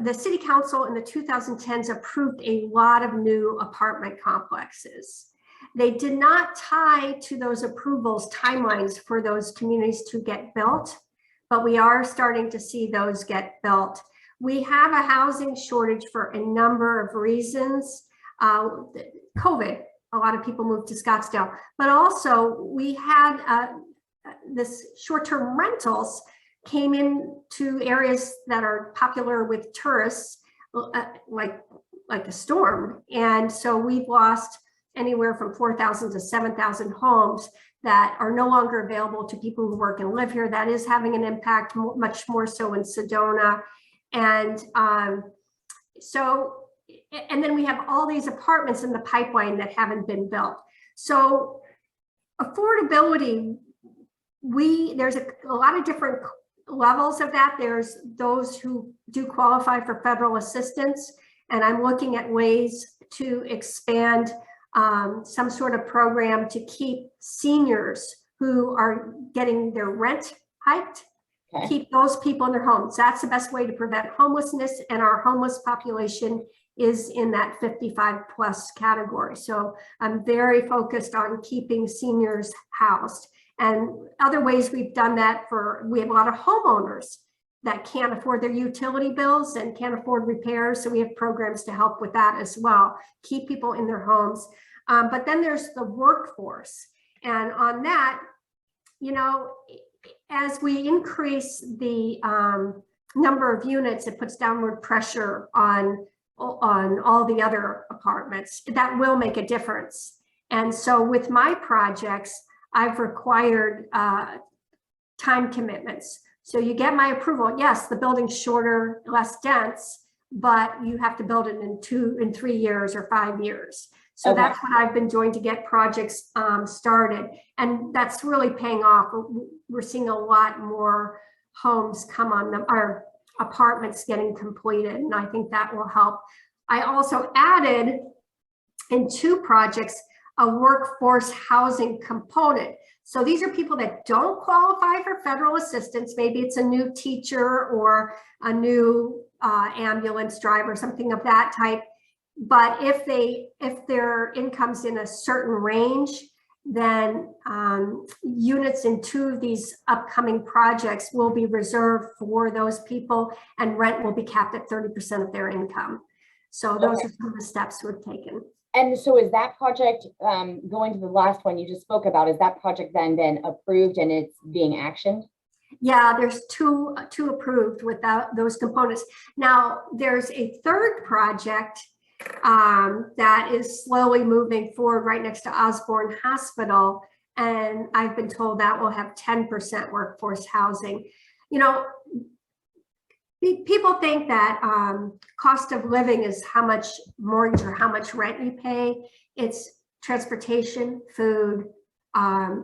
the city council in the 2010s approved a lot of new apartment complexes. They did not tie to those approvals timelines for those communities to get built, but we are starting to see those get built. We have a housing shortage for a number of reasons. COVID, a lot of people moved to Scottsdale, but also we had this short-term rentals came into areas that are popular with tourists, like a storm. And so we've lost anywhere from 4,000 to 7,000 homes that are no longer available to people who work and live here. That is having an impact, much more so in Sedona. And and then we have all these apartments in the pipeline that haven't been built. So affordability, there's a lot of different levels of that. There's those who do qualify for federal assistance, and I'm looking at ways to expand some sort of program to keep seniors who are getting their rent hiked, keep those people in their homes. That's the best way to prevent homelessness, and our homeless population is in that 55 plus category. So I'm very focused on keeping seniors housed. And other ways we've done that we have a lot of homeowners that can't afford their utility bills and can't afford repairs. So we have programs to help with that as well, keep people in their homes. But then there's the workforce. And on that, you know, as we increase the number of units, it puts downward pressure on all the other apartments. That will make a difference. And so with my projects, I've required time commitments. So you get my approval. Yes, the building's shorter, less dense, but you have to build it in 3 years or 5 years. So that's what I've been doing to get projects started. And that's really paying off. We're seeing a lot more homes come on our apartments getting completed. And I think that will help. I also added in 2 projects a workforce housing component. So these are people that don't qualify for federal assistance. Maybe it's a new teacher or a new ambulance driver, something of that type. But if their income's in a certain range, then units in 2 of these upcoming projects will be reserved for those people, and rent will be capped at 30% of their income. So those are some of the steps we've taken. And so is that project, going to the last one you just spoke about, is that project then been approved and it's being actioned? Yeah, there's two approved without those components. Now there's a 3rd project that is slowly moving forward right next to Osborne Hospital. And I've been told that will have 10% workforce housing. You know, people think that cost of living is how much mortgage or how much rent you pay. It's transportation, food,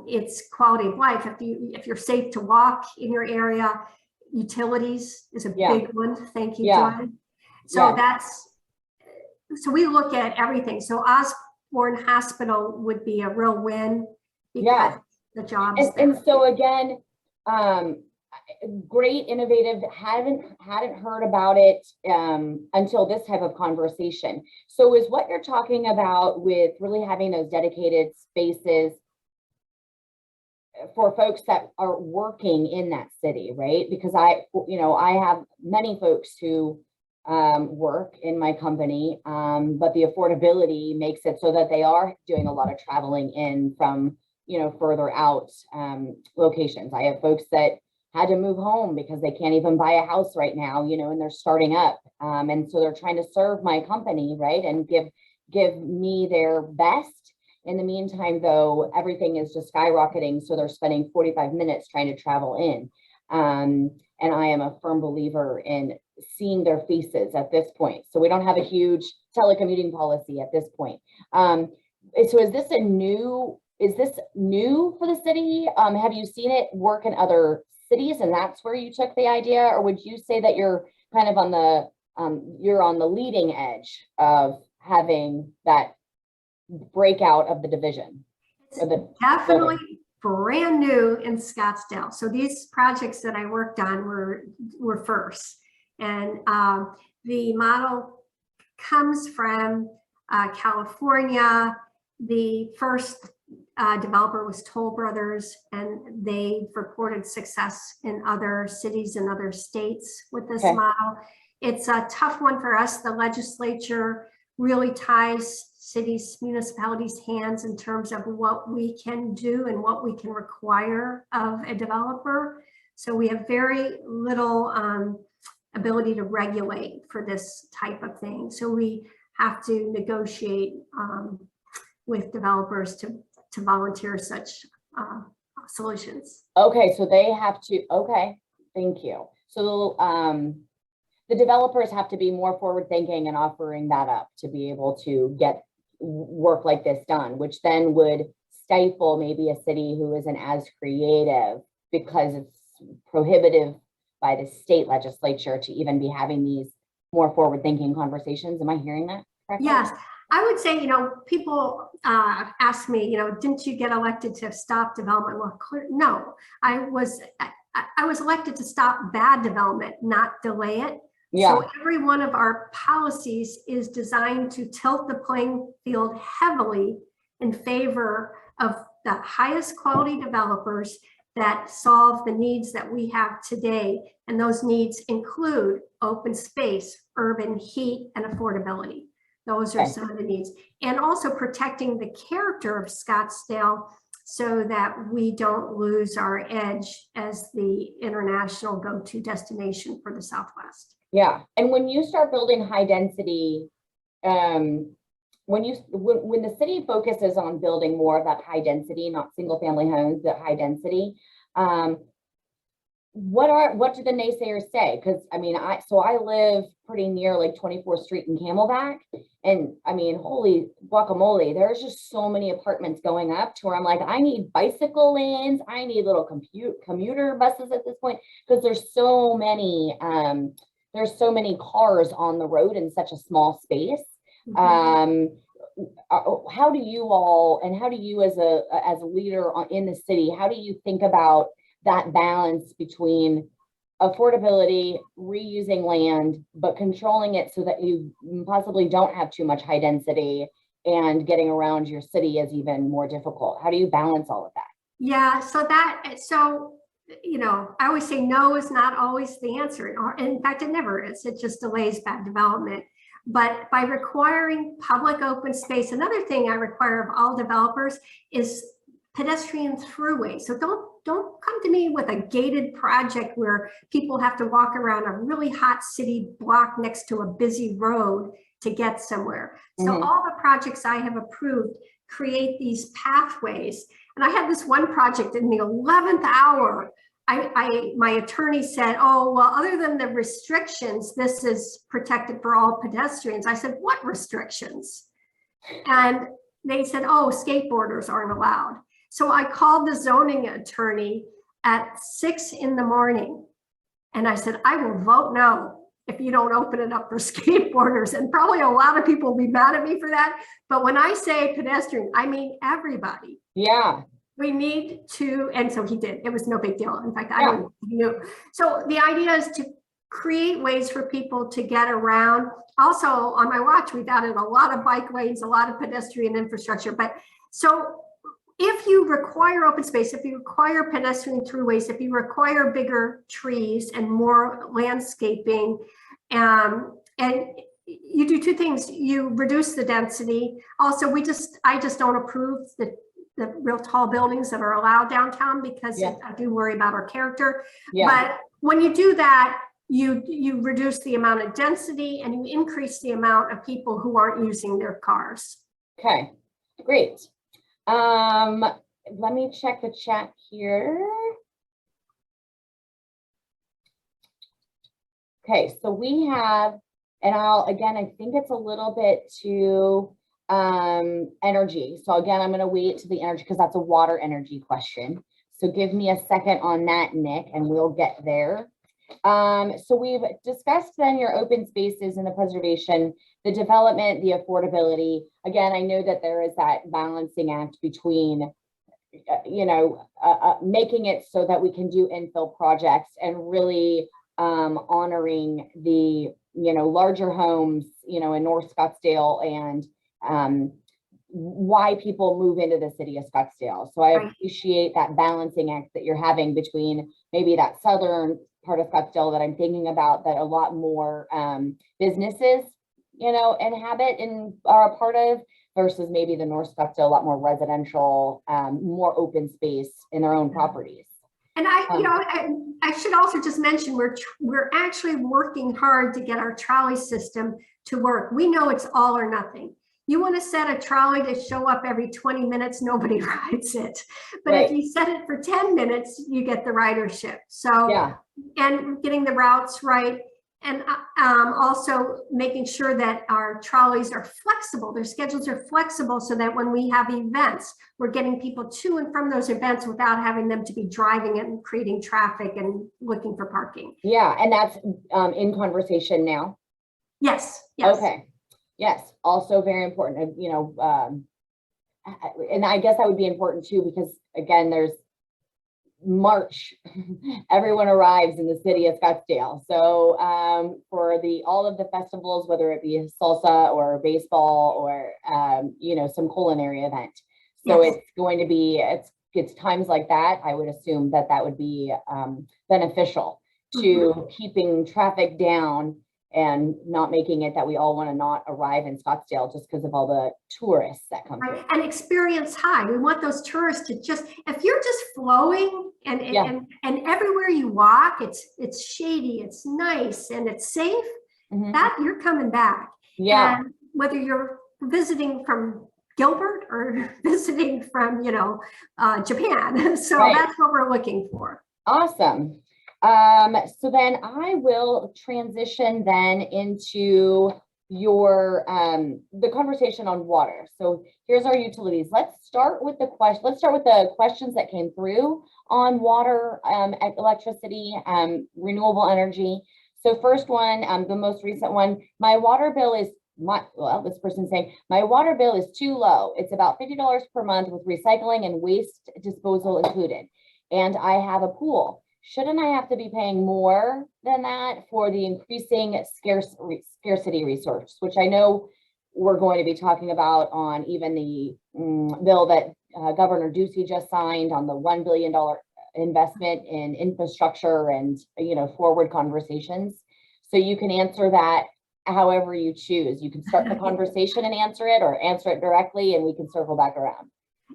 it's quality of life. If you're safe to walk in your area, utilities is a big one. Thank you, John. So so we look at everything. So Osborne Hospital would be a real win because the jobs. And so again, great, innovative. Hadn't heard about it until this type of conversation. So is what you're talking about with really having those dedicated spaces for folks that are working in that city, right? Because I have many folks who work in my company, but the affordability makes it so that they are doing a lot of traveling in from, further out locations. I have folks that had to move home because they can't even buy a house right now, and they're starting up. And so they're trying to serve my company, right? And give me their best. In the meantime, though, everything is just skyrocketing. So they're spending 45 minutes trying to travel in. And I am a firm believer in seeing their faces at this point. So we don't have a huge telecommuting policy at this point. So is this new for the city? Have you seen it work in other cities and that's where you took the idea? Or would you say that you're kind of on the leading edge of having that breakout of the division? Definitely brand new in Scottsdale. So these projects that I worked on were first. And the model comes from California. The first developer was Toll Brothers, and they reported success in other cities and other states with this model. It's a tough one for us. The legislature really ties cities, municipalities' hands in terms of what we can do and what we can require of a developer. So we have very little ability to regulate for this type of thing. So we have to negotiate with developers to volunteer such solutions. Okay, so they have to, okay, thank you. So the developers have to be more forward thinking and offering that up to be able to get work like this done, which then would stifle maybe a city who isn't as creative because it's prohibitive by the state legislature to even be having these more forward thinking conversations. Am I hearing that correctly? Yes. I would say, you know, people ask me, you know, didn't you get elected to stop development? Well, no, I was elected to stop bad development, not delay it. Yeah. So every one of our policies is designed to tilt the playing field heavily in favor of the highest quality developers that solve the needs that we have today. And those needs include open space, urban heat, and affordability. Those are some of the needs. And also protecting the character of Scottsdale so that we don't lose our edge as the international go-to destination for the Southwest. Yeah, and when you start building high density, when the city focuses on building more of that high density, not single family homes, but high density, what do the naysayers say? Because I mean, I live pretty near like 24th Street in Camelback, and I mean, holy guacamole, there's just so many apartments going up to where I'm like, I need bicycle lanes, I need little commuter buses at this point, because there's so many cars on the road in such a small space. How do you all, and how do you as a leader in the city, how do you think about that balance between affordability, reusing land, but controlling it so that you possibly don't have too much high density and getting around your city is even more difficult? How do you balance all of that? Yeah, so you know, I always say no is not always the answer. Or in fact, it never is. It just delays bad development. But by requiring public open space, another thing I require of all developers is pedestrian throughways. So don't come to me with a gated project where people have to walk around a really hot city block next to a busy road to get somewhere. So all the projects I have approved create these pathways. And I had this one project in the 11th hour. My attorney said, oh, well, other than the restrictions, this is protected for all pedestrians. I said, what restrictions? And they said, oh, skateboarders aren't allowed. So I called the zoning attorney at 6 in the morning. And I said, I will vote no if you don't open it up for skateboarders. And probably a lot of people will be mad at me for that. But when I say pedestrian, I mean everybody. Yeah. We need to, and so he did. It was no big deal. In fact, I don't know. So the idea is to create ways for people to get around. Also, on my watch, we've added a lot of bike lanes, a lot of pedestrian infrastructure. But so if you require open space, if you require pedestrian throughways, if you require bigger trees and more landscaping, and you do two things: you reduce the density. Also, I just don't approve the real tall buildings that are allowed downtown because I do worry about our character. But when you do that, you reduce the amount of density and you increase the amount of people who aren't using their cars. Okay, great. Let me check the chat here. Okay, so we have, and I think it's a little bit to energy. So again, I'm going to wait to the energy because that's a water energy question. So give me a second on that, Nick, and we'll get there. So we've discussed then your open spaces and the preservation, the development, the affordability. Again, I know that there is that balancing act between, making it so that we can do infill projects and really honoring the, larger homes, in North Scottsdale and why people move into the city of Scottsdale. So I appreciate that balancing act that you're having between maybe that southern part of Scottsdale that I'm thinking about, that a lot more businesses, inhabit and are a part of, versus maybe the North Scottsdale, a lot more residential, more open space in their own properties. And I should also just mention, we're actually working hard to get our trolley system to work. We know it's all or nothing. You want to set a trolley to show up every 20 minutes, nobody rides it. But if you set it for 10 minutes, you get the ridership. So, and getting the routes right. And also making sure that our trolleys are flexible, their schedules are flexible, so that when we have events, we're getting people to and from those events without having them to be driving and creating traffic and looking for parking. Yeah, and that's in conversation now? Yes, yes. Okay, yes, also very important, and I guess that would be important too, because again, there's March, everyone arrives in the city of Scottsdale. So for all of the festivals, whether it be salsa or baseball or some culinary event. So it's going to be, it's times like that, I would assume that would be beneficial to keeping traffic down and not making it that we all want to not arrive in Scottsdale just because of all the tourists that come through. And experience high. We want those tourists to just, if you're just flowing and everywhere you walk, it's shady, it's nice, and it's safe, that you're coming back. Yeah. And whether you're visiting from Gilbert or visiting from, Japan. So that's what we're looking for. Awesome. So then I will transition then into your the conversation on water. So here's our utilities. Let's start with the questions that came through on water, electricity, renewable energy. So first one, the most recent one, my water bill is this person's saying, my water bill is too low. It's about $50 per month with recycling and waste disposal included. And I have a pool. Shouldn't I have to be paying more than that for the increasing scarcity resource, which I know we're going to be talking about on even the bill that Governor Ducey just signed on the $1 billion investment in infrastructure and, forward conversations. So you can answer that however you choose. You can start the conversation and answer it, or answer it directly, and we can circle back around.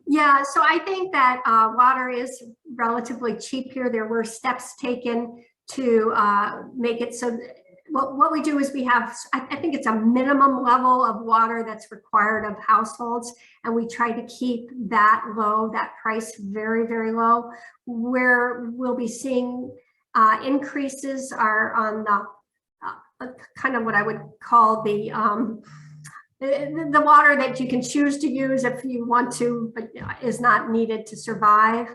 Yeah, so I think that water is relatively cheap here. There were steps taken to make it so what we do is we have, I think it's a minimum level of water that's required of households, and we try to keep that low, that price very, very low. Where we'll be seeing increases are on the kind of what I would call the water that you can choose to use if you want to, but is not needed to survive.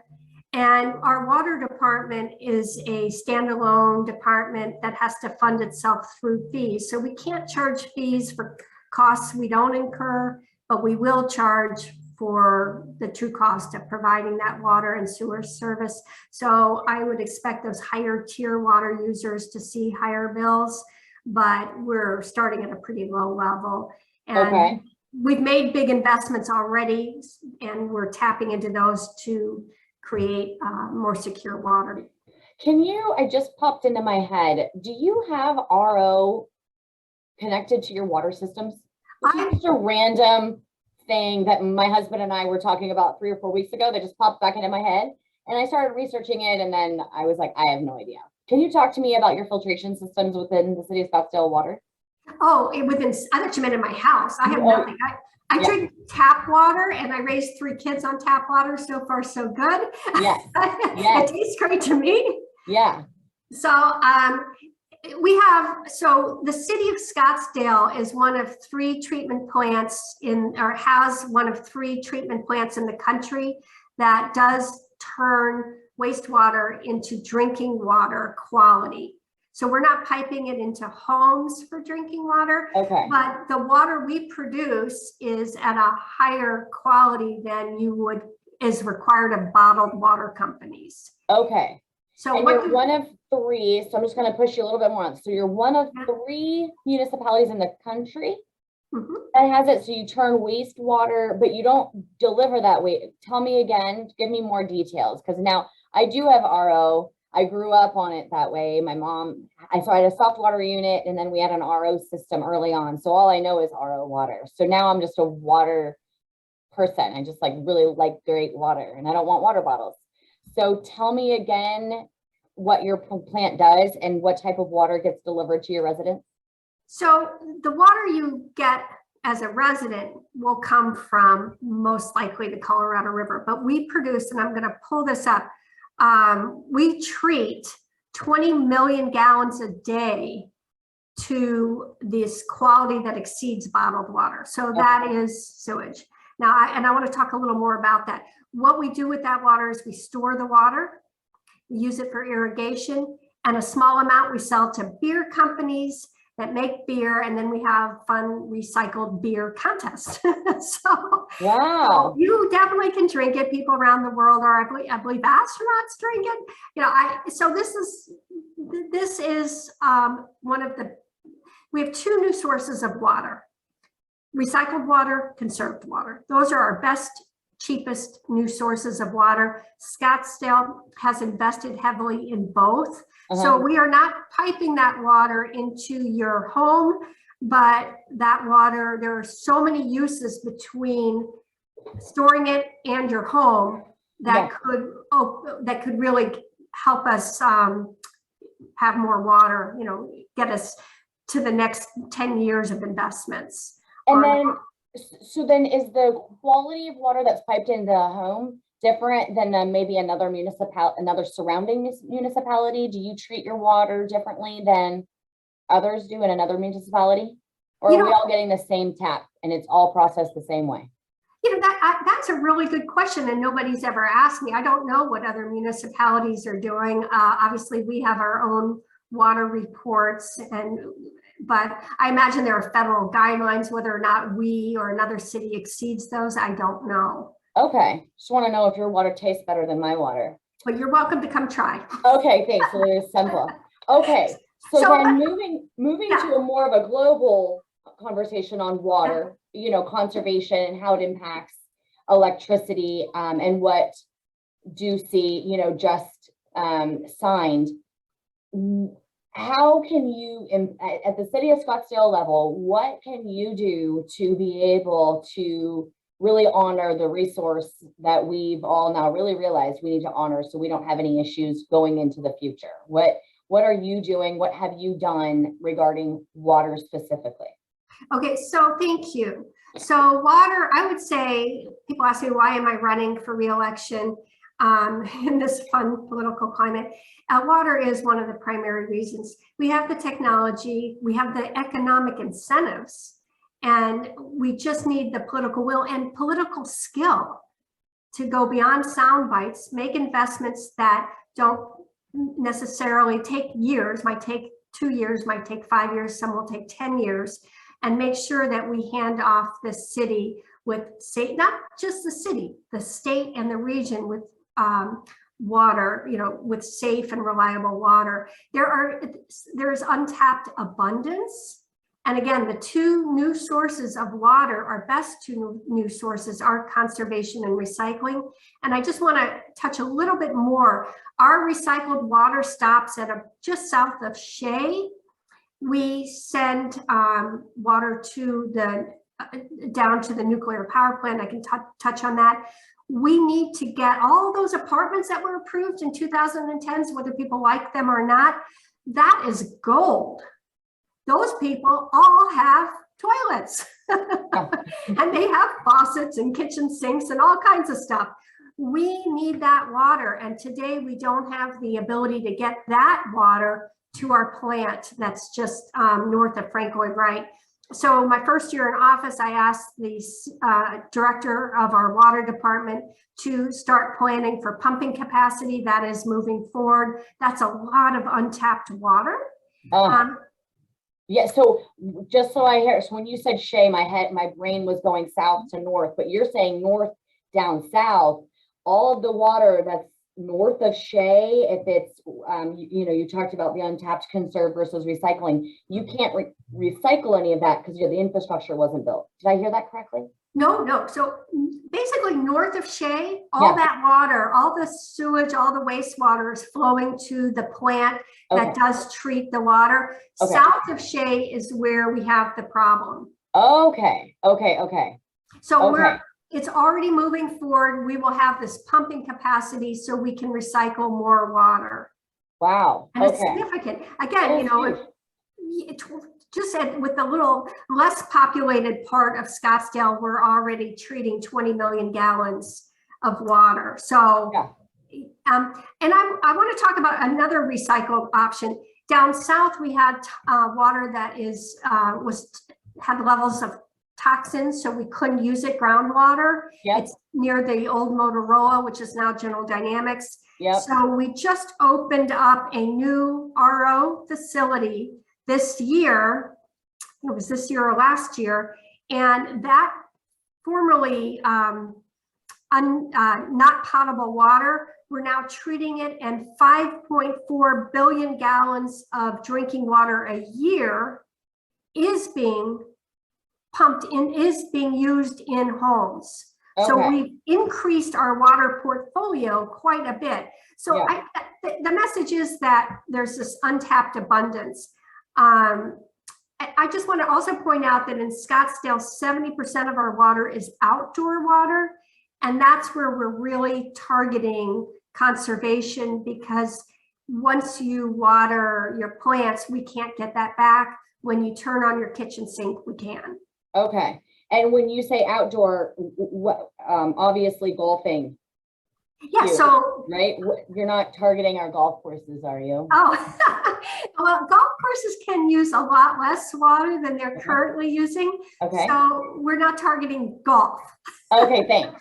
And our water department is a standalone department that has to fund itself through fees. So we can't charge fees for costs we don't incur, but we will charge for the true cost of providing that water and sewer service. So I would expect those higher tier water users to see higher bills, but we're starting at a pretty low level. And we've made big investments already, and we're tapping into those to create more secure water. I just popped into my head, do you have RO connected to your water systems? It's just a random thing that my husband and I were talking about 3 or 4 weeks ago that just popped back into my head. And I started researching it, and then I was like, I have no idea. Can you talk to me about your filtration systems within the city of Scottsdale water? Oh, I thought you meant in my house. I have nothing. I drink tap water, and I raised 3 kids on tap water. So far, so good. Yes. It tastes great to me. Yeah. So the city of Scottsdale is one of 3 treatment plants has one of 3 treatment plants in the country that does turn wastewater into drinking water quality. So we're not piping it into homes for drinking water, but the water we produce is at a higher quality than is required of bottled water companies. Okay. So And you're one of three, so I'm just gonna push you a little bit more on. So you're one of three municipalities in the country that has it. So you turn wastewater, but you don't deliver that way. Tell me again, give me more details. Because now I do have RO. I grew up on it that way. My mom, so I had a soft water unit, and then we had an RO system early on. So all I know is RO water. So now I'm just a water person. I just like really like great water, and I don't want water bottles. So tell me again what your plant does and what type of water gets delivered to your residents. So the water you get as a resident will come from most likely the Colorado River, but we produce, and I'm going to pull this up, we treat 20 million gallons a day to this quality that exceeds bottled water. So that is sewage. Now, I want to talk a little more about that. What we do with that water is we store the water, we use it for irrigation, and a small amount we sell to beer companies that make beer, and then we have fun recycled beer contests. So you definitely can drink it. People around the world are, I believe astronauts drink it. You know, so this is one of the, we have two new sources of water: recycled water, conserved water. Those are our best, cheapest new sources of water. Scottsdale has invested heavily in both. So we are not piping that water into your home, but that water, there are so many uses between storing it and your home that could really help us have more water, you know, get us to the next 10 years of investments. And then, so then is the quality of water that's piped into the home different than maybe another surrounding municipality? Do you treat your water differently than others do in another municipality? Or are we all getting the same tap and it's all processed the same way? You know, that's a really good question, and nobody's ever asked me. I don't know what other municipalities are doing. Obviously, we have our own water reports, but I imagine there are federal guidelines. Whether or not we or another city exceeds those, I don't know. Okay, just want to know if your water tastes better than my water. But you're welcome to come try. Okay, thanks. So it's simple. Okay, so then moving to a more of a global conversation on water, you know, conservation and how it impacts electricity, and what Ducey, you know, just signed. How can you, at the city of Scottsdale level, what can you do to be able to really honor the resource that we've all now really realized we need to honor so we don't have any issues going into the future? What are you doing? What have you done regarding water specifically? Okay, so thank you. So water, I would say, people ask me, why am I running for re-election in this fun political climate? Water is one of the primary reasons. We have the technology, we have the economic incentives, and we just need the political will and political skill to go beyond sound bites, make investments that don't necessarily take years, might take 2 years, might take 5 years, some will take 10 years, and make sure that we hand off the city with not just the city, the state and the region with water, you know, with safe and reliable water. There's untapped abundance. And again, the two new sources of water, our best two new sources, are conservation and recycling. And I just want to touch a little bit more. Our recycled water stops at just south of Shea. We send water to down to the nuclear power plant. I can touch on that. We need to get all those apartments that were approved in 2010s, whether people like them or not. That is gold. Those people all have toilets and they have faucets and kitchen sinks and all kinds of stuff. We need that water. And today we don't have the ability to get that water to our plant that's just north of Frank Lloyd Wright. So my first year in office, I asked the director of our water department to start planning for pumping capacity. That is moving forward. That's a lot of untapped water. Yeah, so just so I hear, so when you said Shea, my brain was going south to north, but you're saying north down south. All of the water that's north of Shea, if it's, you talked about the untapped conserve versus recycling, you can't recycle any of that because the infrastructure wasn't built. Did I hear that correctly? No. So basically north of Shea, all that water, all the sewage, all the wastewater is flowing to the plant that does treat the water. South of Shea is where we have the problem. Okay. So it's already moving forward. We will have this pumping capacity so we can recycle more water. Wow. And it's significant. Again, just with the little less populated part of Scottsdale, we're already treating 20 million gallons of water. So, and I want to talk about another recycled option. Down south, we had water that had levels of toxins, so we couldn't use it, groundwater. It's near the old Motorola, which is now General Dynamics. So we just opened up a new RO facility this year. It was this year or last year, and that formerly not potable water, we're now treating it, and 5.4 billion gallons of drinking water a year is being pumped in, is being used in homes. So we've increased our water portfolio quite a bit. So the message is that there's this untapped abundance. I just want to also point out that in Scottsdale, 70% of our water is outdoor water. And that's where we're really targeting conservation, because once you water your plants, we can't get that back. When you turn on your kitchen sink, we can. Okay. And when you say outdoor, what, obviously golfing. Yeah, too, so. Right? You're not targeting our golf courses, are you? Oh, well, golf courses can use a lot less water than they're currently using. So we're not targeting golf. Okay, thanks.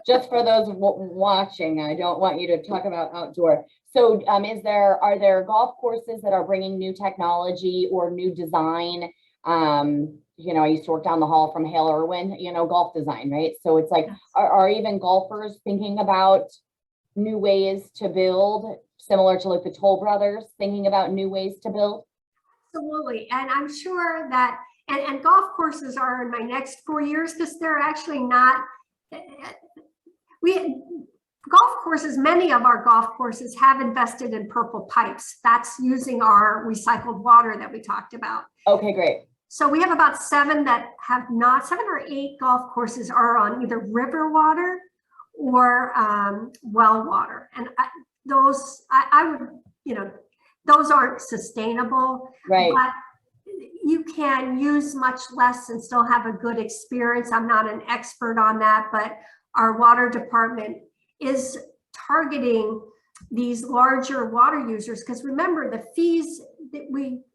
Just for those watching, I don't want you to talk about outdoor. So are there golf courses that are bringing new technology or new design? I used to work down the hall from Hale Irwin, golf design, right? So it's like, are even golfers thinking about new ways to build, similar to like the Toll Brothers, thinking about new ways to build? Absolutely. And I'm sure that, and golf courses are in my next 4 years, because they're actually not, golf courses, many of our golf courses have invested in purple pipes. That's using our recycled water that we talked about. Okay, great. So we have about 7 that have not, 7 or 8 golf courses are on either river water or well water. And those aren't sustainable, right? But you can use much less and still have a good experience. I'm not an expert on that, but our water department is targeting these larger water users, because remember, the fees that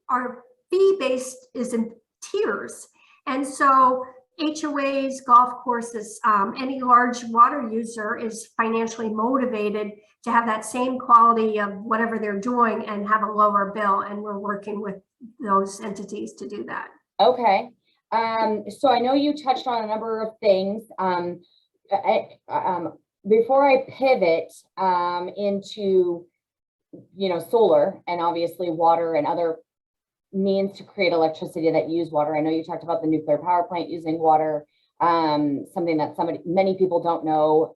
are fee-based is in tiers. And so HOAs, golf courses, any large water user is financially motivated to have that same quality of whatever they're doing and have a lower bill. And we're working with those entities to do that. Okay. So I know you touched on a number of things. Before I pivot into, solar and obviously water and other means to create electricity that use water. I know you talked about the nuclear power plant using water, something that many people don't know.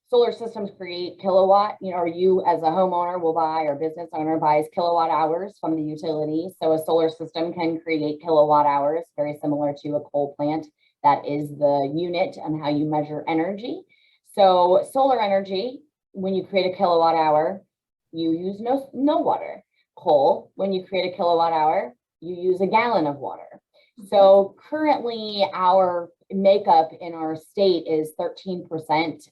Solar systems create kilowatt, or you as a homeowner will buy, or business owner buys kilowatt hours from the utility. So a solar system can create kilowatt hours, very similar to a coal plant. That is the unit and how you measure energy. So solar energy, when you create a kilowatt hour, you use no water. Coal, when you create a kilowatt hour, you use a gallon of water. So currently our makeup in our state is 13%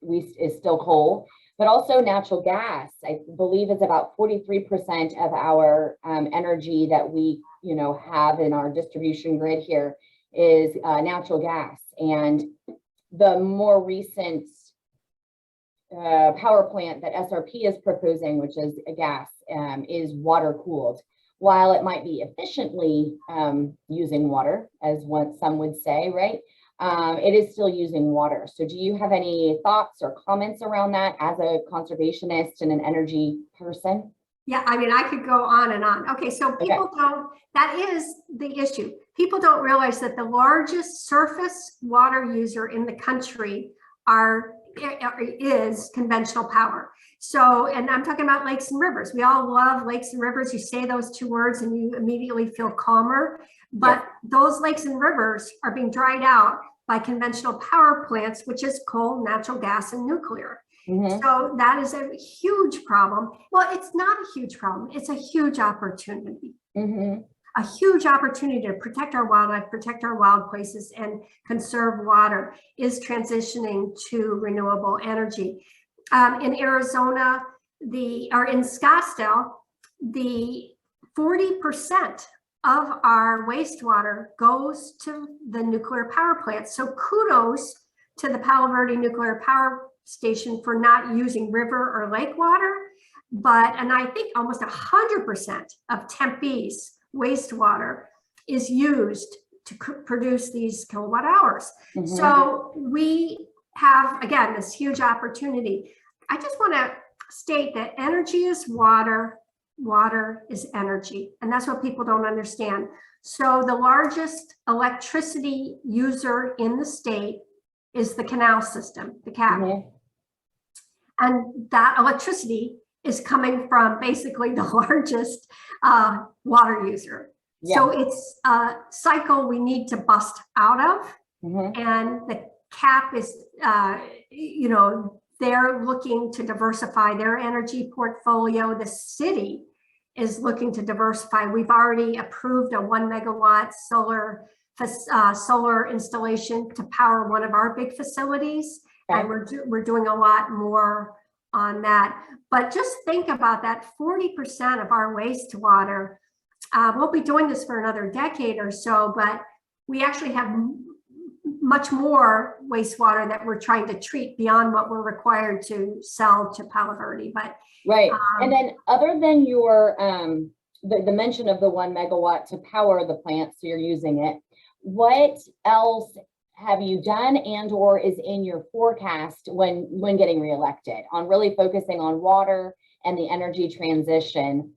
is still coal, but also natural gas. I believe it's about 43% of our energy that we have in our distribution grid here is natural gas. And the more recent power plant that SRP is proposing, which is a gas, is water cooled. While it might be efficiently using water, as what some would say, right? it is still using water. So do you have any thoughts or comments around that as a conservationist and an energy person? Yeah, I mean, I could go on and on. Okay, so people don't, that is the issue. People don't realize that the largest surface water user in the country is conventional power. So, and I'm talking about lakes and rivers. We all love lakes and rivers. You say those two words and you immediately feel calmer. But those lakes and rivers are being dried out by conventional power plants, which is coal, natural gas, and nuclear. So that is a huge problem. Well, it's not a huge problem. It's a huge opportunity. A huge opportunity to protect our wildlife, protect our wild places, and conserve water is transitioning to renewable energy. In Arizona, or in Scottsdale, the 40% of our wastewater goes to the nuclear power plants. So kudos to the Palo Verde Nuclear Power Station for not using river or lake water, and I think almost 100% of Tempe's wastewater is used to produce these kilowatt hours. So we have, again, this huge opportunity. I just want to state that energy is water, water is energy, and that's what people don't understand. So the largest electricity user in the state is the canal system, the CAP. And that electricity is coming from basically the largest water user. So it's a cycle we need to bust out of. And the CAP is, you know, they're looking to diversify their energy portfolio. The city is looking to diversify. We've already approved a 1 megawatt solar installation to power one of our big facilities. And we're doing a lot more on that. But just think about that, 40% of our wastewater, we'll be doing this for another decade or so, but we actually have much more wastewater that we're trying to treat beyond what we're required to sell to Palo Verde. But and then other than your the mention of the 1 megawatt to power the plant, so you're using it, what else have you done and or is in your forecast when getting reelected on really focusing on water and the energy transition?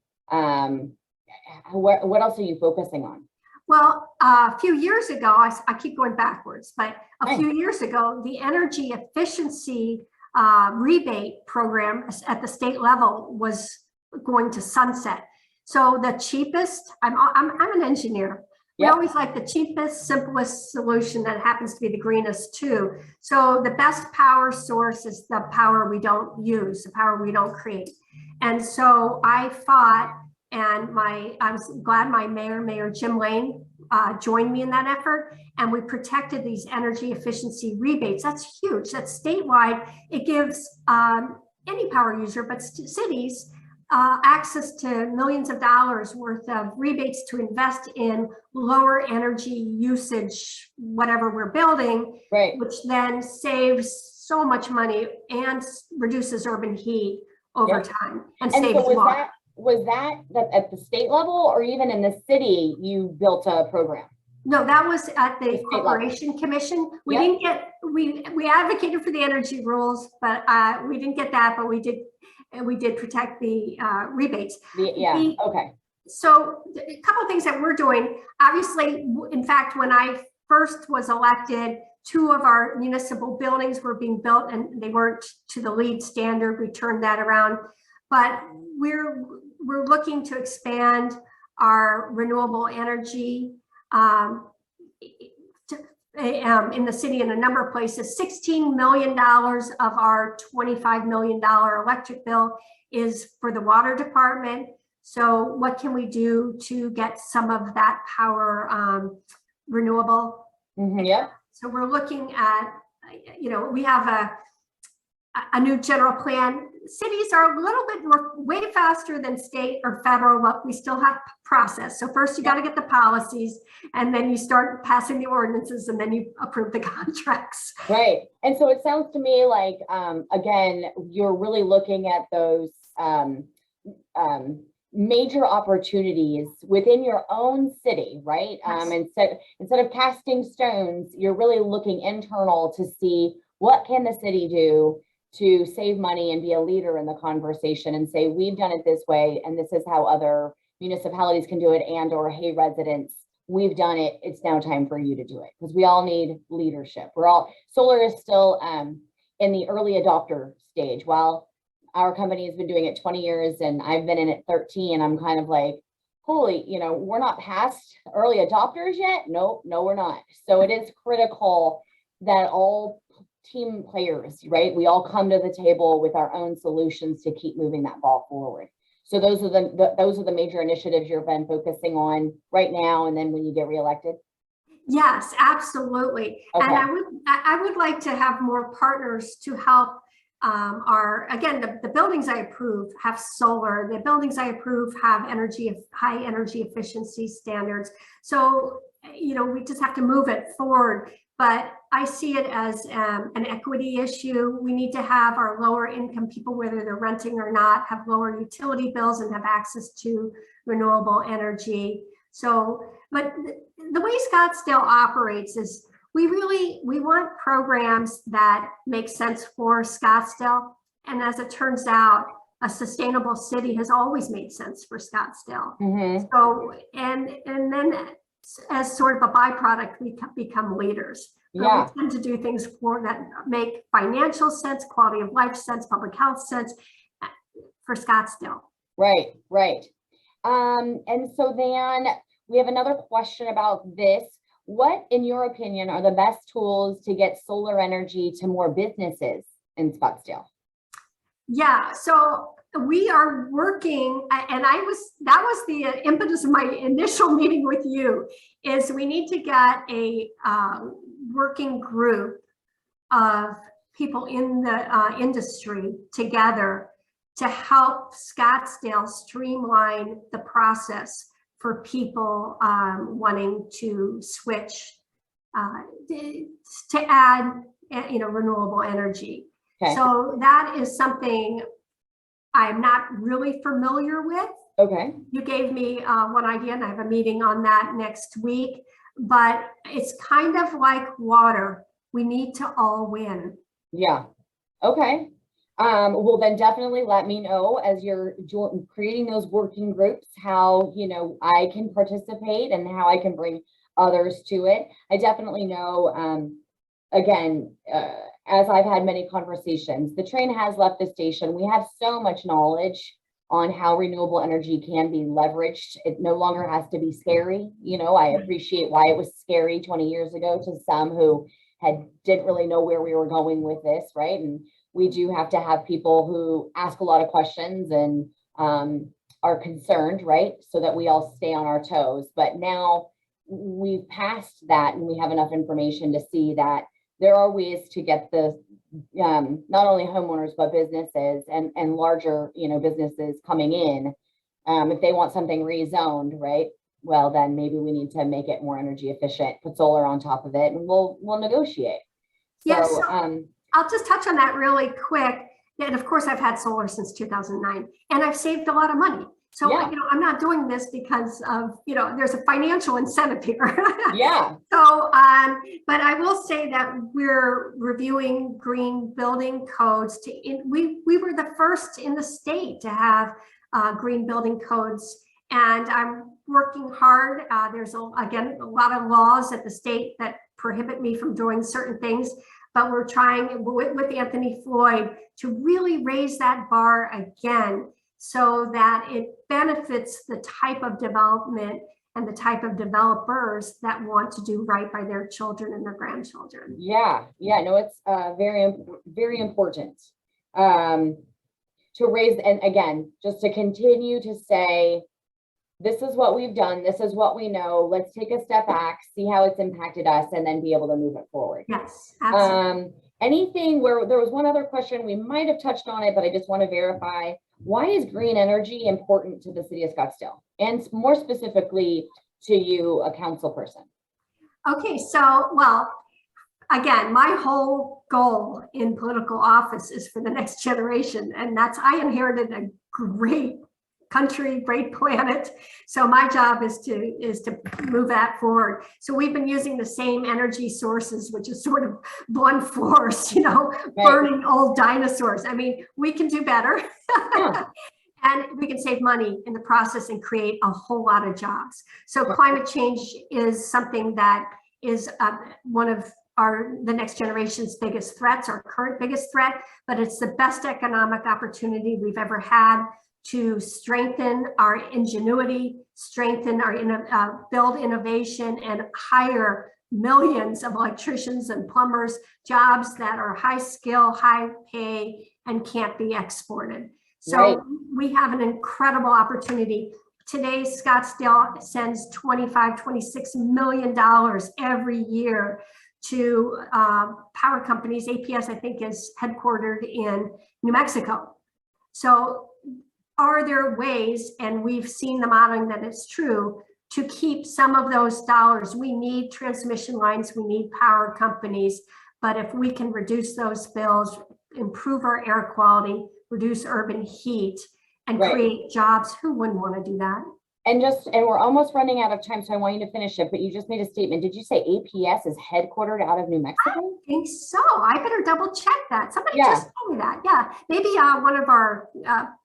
What else are you focusing on? Well, a few years ago, I keep going backwards, but a few years ago, the energy efficiency rebate program at the state level was going to sunset. So the cheapest, I'm an engineer. We always like the cheapest, simplest solution that happens to be the greenest too. So the best power source is the power we don't use, the power we don't create. And so I fought, and I was glad my Mayor Jim Lane joined me in that effort, and we protected these energy efficiency rebates. That's huge. That's statewide. It gives any power user, but cities, access to millions of dollars worth of rebates to invest in lower energy usage, whatever we're building, which then saves so much money and reduces urban heat over time and saves water. Was that at the state level or even in the city you built a program? No, that was at the Corporation Commission. We didn't get, we advocated for the energy rules, but we didn't get that, but we did protect the rebates. So a couple of things that we're doing, obviously, in fact, when I first was elected, 2 of our municipal buildings were being built and they weren't to the LEED standard. We turned that around, but we're looking to expand our renewable energy in the city in a number of places. $16 million of our $25 million electric bill is for the water department. So what can we do to get some of that power renewable? So we're looking at, you know, we have a new general plan. Cities are a little bit way faster than state or federal, but we still have process. So first you got to get the policies, and then you start passing the ordinances, and then you approve the contracts. And so it sounds to me like, again, you're really looking at those major opportunities within your own city, right? Yes. Instead of casting stones, you're really looking internal to see what can the city do to save money and be a leader in the conversation and say, we've done it this way, and this is how other municipalities can do it, and or, hey, residents, we've done it, it's now time for you to do it. Because we all need leadership. Solar is still in the early adopter stage. While our company has been doing it 20 years and I've been in it 13, I'm kind of like, holy, we're not past early adopters yet. No, we're not. So it is critical that all team players, right? We all come to the table with our own solutions to keep moving that ball forward. So those are the major initiatives you've been focusing on right now, and then when you get reelected. Yes, absolutely. Okay. And I would like to have more partners to help the buildings I approve have solar. The buildings I approve have high energy efficiency standards. So, we just have to move it forward. But I see it as an equity issue. We need to have our lower income people, whether they're renting or not, have lower utility bills and have access to renewable energy. So, but the way Scottsdale operates is we want programs that make sense for Scottsdale. And as it turns out, a sustainable city has always made sense for Scottsdale. Mm-hmm. So, and then as sort of a byproduct, we become leaders. Yeah. We tend to do things that make financial sense, quality of life sense, public health sense for Scottsdale. Right. And so then we have another question about this. What, in your opinion, are the best tools to get solar energy to more businesses in Scottsdale? Yeah, so we are working, and that was the impetus of my initial meeting with you, is we need to get a working group of people in the industry together to help Scottsdale streamline the process for people wanting to switch to add renewable energy. Okay. So that is something I'm not really familiar with. Okay. You gave me one idea, and I have a meeting on that next week, but it's kind of like water. We need to all win. Yeah. Okay. Well, then definitely let me know as you're creating those working groups, how, I can participate and how I can bring others to it. I definitely know, as I've had many conversations, the train has left the station. We have so much knowledge on how renewable energy can be leveraged. It no longer has to be scary. I appreciate why it was scary 20 years ago to some who didn't really know where we were going with this, right? And we do have to have people who ask a lot of questions and are concerned, right? So that we all stay on our toes. But now we've passed that and we have enough information to see that there are ways to get the not only homeowners, but businesses and larger, businesses coming in. If they want something rezoned, right? Well, then maybe we need to make it more energy efficient, put solar on top of it, and we'll negotiate. Yes. So, I'll just touch on that really quick. And of course, I've had solar since 2009, and I've saved a lot of money. So, yeah. I'm not doing this because of, there's a financial incentive here. Yeah. So, but I will say that we're reviewing green building codes. We were the first in the state to have green building codes, and I'm working hard. There's again a lot of laws at the state that prohibit me from doing certain things, but we're trying with Anthony Floyd to really raise that bar again, so that it benefits the type of development and the type of developers that want to do right by their children and their grandchildren. Yeah, no, it's very, very important to raise, and again, just to continue to say, this is what we've done, this is what we know, let's take a step back, see how it's impacted us, and then be able to move it forward. Yes, absolutely. Anything where there was one other question, we might have touched on it, but I just want to verify. Why is green energy important to the city of Scottsdale, and more specifically to you, a council person? Okay, so, well, again, my whole goal in political office is for the next generation, and I inherited a great country, great planet. So my job is to move that forward. So we've been using the same energy sources, which is sort of blunt force, you know, burning old dinosaurs. I mean, we can do better. Yeah. And we can save money in the process and create a whole lot of jobs. So climate change is something that is one of the next generation's biggest threats, our current biggest threat, but it's the best economic opportunity we've ever had to strengthen our ingenuity, strengthen our build innovation, and hire millions of electricians and plumbers, jobs that are high skill, high pay, and can't be exported. So we have an incredible opportunity. Today, Scottsdale sends $26 million every year to power companies. APS, I think, is headquartered in New Mexico. So are there ways, and we've seen the modeling that it's true, to keep some of those dollars? We need transmission lines, we need power companies, but if we can reduce those bills, improve our air quality, reduce urban heat, and create jobs, who wouldn't want to do that? And we're almost running out of time, so I want you to finish it, but you just made a statement. Did you say APS is headquartered out of New Mexico? I think so. I better double check that. Somebody just told me that. Yeah, maybe one of our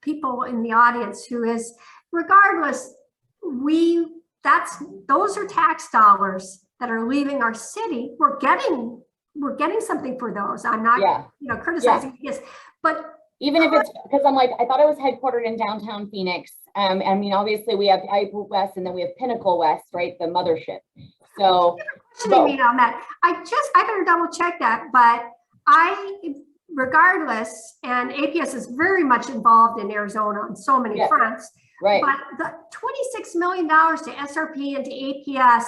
people in the audience who is, regardless, those are tax dollars that are leaving our city. We're getting something for those. I'm not criticizing this, but even if it's because I thought it was headquartered in downtown Phoenix. I mean, obviously we have Ipoh West, and then we have Pinnacle West, right? The mothership. So questioning me on that. I better double check that, but regardless, and APS is very much involved in Arizona on so many fronts. Right. But the $26 million to SRP and to APS,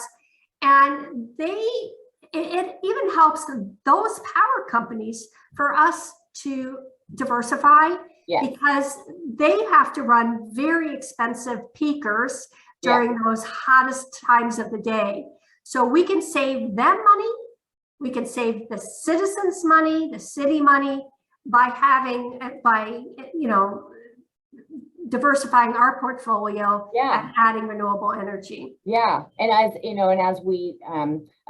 and it even helps those power companies for us to diversify, because they have to run very expensive peakers during those hottest times of the day. So we can save them money, we can save the citizens money, the city money, by diversifying our portfolio and adding renewable energy. Yeah, and as we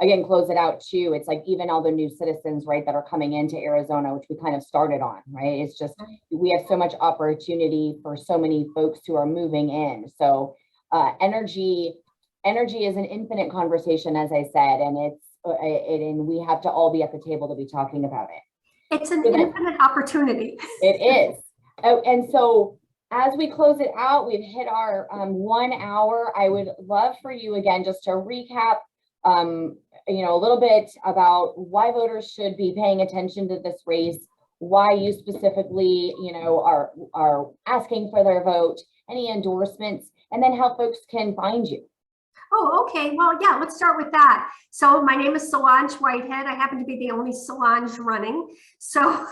again close it out too, it's like even all the new citizens, right, that are coming into Arizona, which we kind of started on, right? It's just we have so much opportunity for so many folks who are moving in. So energy is an infinite conversation, as I said, and and we have to all be at the table to be talking about it. It's an infinite opportunity. It is. Oh, and so as we close it out, we've hit our 1 hour. I would love for you again just to recap, a little bit about why voters should be paying attention to this race, why you specifically, are asking for their vote, any endorsements, and then how folks can find you. Oh, okay. Well, yeah, let's start with that. So my name is Solange Whitehead. I happen to be the only Solange running. So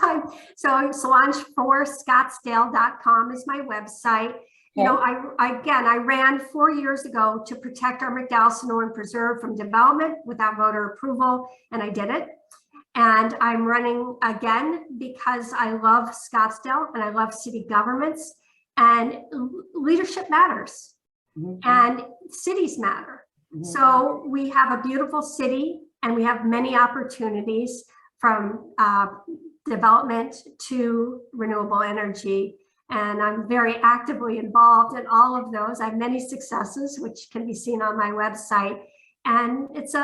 Solange for Scottsdale.com is my website. Okay. I ran 4 years ago to protect our McDowell Sonoran Preserve from development without voter approval, and I did it. And I'm running again because I love Scottsdale and I love city governments, and leadership matters. And cities matter. So we have a beautiful city, and we have many opportunities from development to renewable energy. And I'm very actively involved in all of those. I have many successes, which can be seen on my website. And it's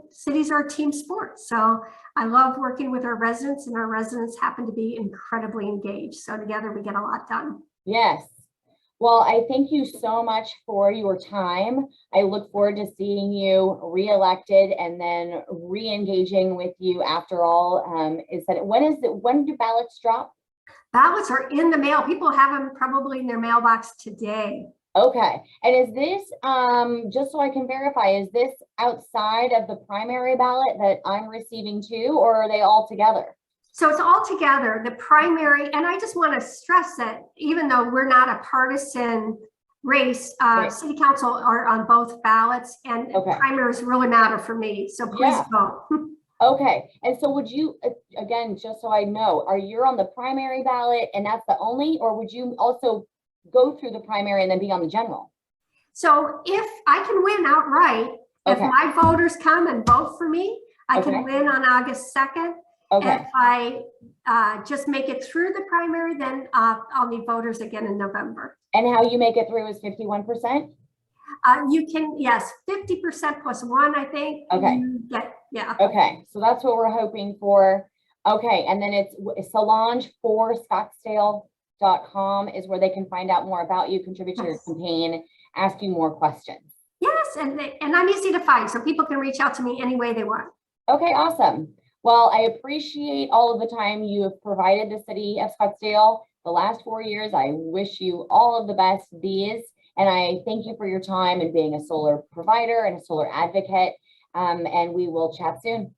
cities are a team sport. So I love working with our residents, and our residents happen to be incredibly engaged. So together we get a lot done. Yes. Well, I thank you so much for your time. I look forward to seeing you reelected and then re-engaging with you after all. When do ballots drop? Ballots are in the mail. People have them probably in their mailbox today. Okay. And is this, just so I can verify, is this outside of the primary ballot that I'm receiving too, or are they all together? So it's all together, the primary, and I just want to stress that even though we're not a partisan race, city council are on both ballots, and primaries really matter for me. So please vote. Okay. And so would you, again, just so I know, are you on the primary ballot and that's the only, or would you also go through the primary and then be on the general? So if I can win outright, if Okay. my voters come and vote for me, I Okay. can win on August 2nd. Okay. If I just make it through the primary, then I'll need voters again in November. And how you make it through is 51%? You can, yes, 50% plus one, I think. Okay. You get, yeah. Okay, so that's what we're hoping for. Okay, and then it's Solange for Scottsdale.com is where they can find out more about you, contribute to your campaign, ask you more questions. Yes, and I'm easy to find, so people can reach out to me any way they want. Okay, awesome. Well, I appreciate all of the time you have provided the city of Scottsdale the last 4 years. I wish you all of the best these, and I thank you for your time and being a solar provider and a solar advocate. And we will chat soon.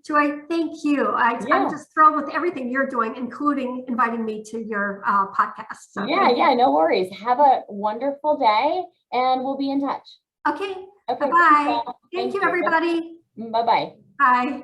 Joy, thank you. I'm just thrilled with everything you're doing, including inviting me to your podcast. So yeah, no worries. Have a wonderful day, and we'll be in touch. Okay, Okay, bye-bye. Thank Thank you, everybody. Bye-bye. Bye.